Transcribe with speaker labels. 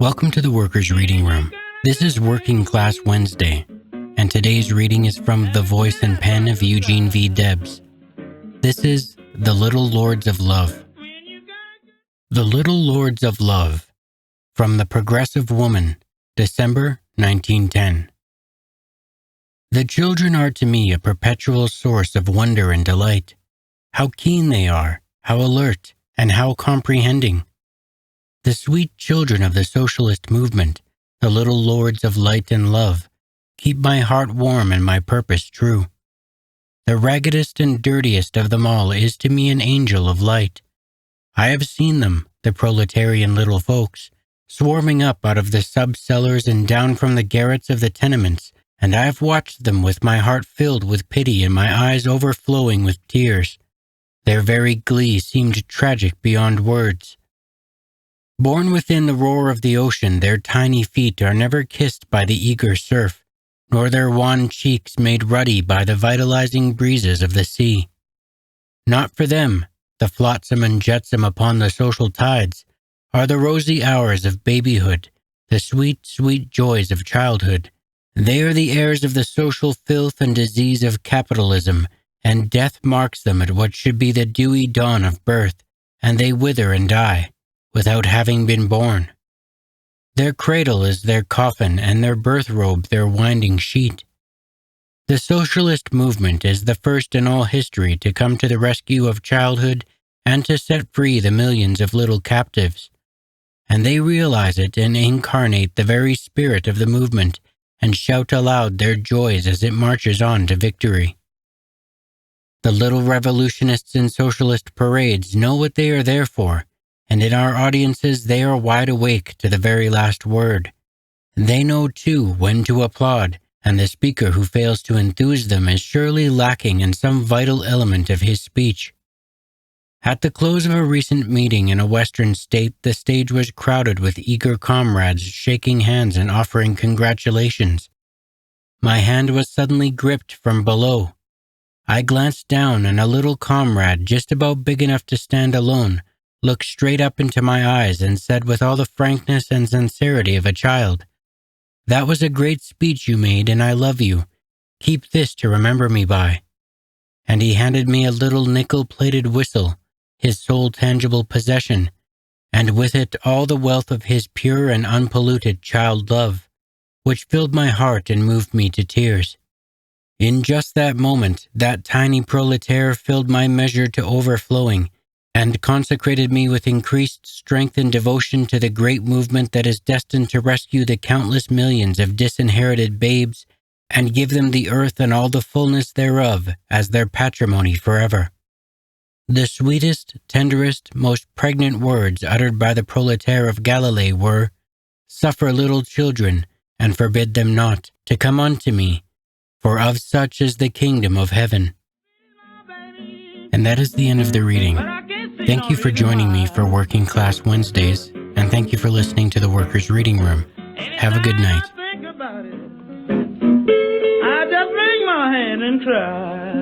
Speaker 1: Welcome to the Workers' Reading Room. This is Working Class Wednesday, and today's reading is from The Voice and Pen of Eugene V. Debs. This is The Little Lords of Love. The Little Lords of Love, from The Progressive Woman, December 1910. The children are to me a perpetual source of wonder and delight. How keen they are, how alert, and how comprehending. The sweet children of the socialist movement, the little lords of light and love, keep my heart warm and my purpose true. The raggedest and dirtiest of them all is to me an angel of light. I have seen them, the proletarian little folks, swarming up out of the sub-cellars and down from the garrets of the tenements, and I have watched them with my heart filled with pity and my eyes overflowing with tears. Their very glee seemed tragic beyond words. Born within the roar of the ocean, their tiny feet are never kissed by the eager surf, nor their wan cheeks made ruddy by the vitalizing breezes of the sea. Not for them, the flotsam and jetsam upon the social tides, are the rosy hours of babyhood, the sweet, sweet joys of childhood. They are the heirs of the social filth and disease of capitalism, and death marks them at what should be the dewy dawn of birth, and they wither and die, without having been born. Their cradle is their coffin, and their birth robe their winding sheet. The socialist movement is the first in all history to come to the rescue of childhood and to set free the millions of little captives. And they realize it and incarnate the very spirit of the movement and shout aloud their joys as it marches on to victory. The little revolutionists in socialist parades know what they are there for, and in our audiences they are wide awake to the very last word. They know, too, when to applaud, and the speaker who fails to enthuse them is surely lacking in some vital element of his speech. At the close of a recent meeting in a western state, the stage was crowded with eager comrades shaking hands and offering congratulations. My hand was suddenly gripped from below. I glanced down, and a little comrade, just about big enough to stand alone, looked straight up into my eyes and said with all the frankness and sincerity of a child, "That was a great speech you made, and I love you. Keep this to remember me by." And he handed me a little nickel-plated whistle, his sole tangible possession, and with it all the wealth of his pure and unpolluted child love, which filled my heart and moved me to tears. In just that moment, that tiny proletaire filled my measure to overflowing, and consecrated me with increased strength and devotion to the great movement that is destined to rescue the countless millions of disinherited babes and give them the earth and all the fullness thereof as their patrimony forever. The sweetest, tenderest, most pregnant words uttered by the proletaire of Galilee were, "Suffer little children, and forbid them not, to come unto me, for of such is the kingdom of heaven." And that is the end of the reading. Thank you for joining me for Working Class Wednesdays, and thank you for listening to the Workers' Reading Room. Have a good night.
Speaker 2: I just bring my hand and try.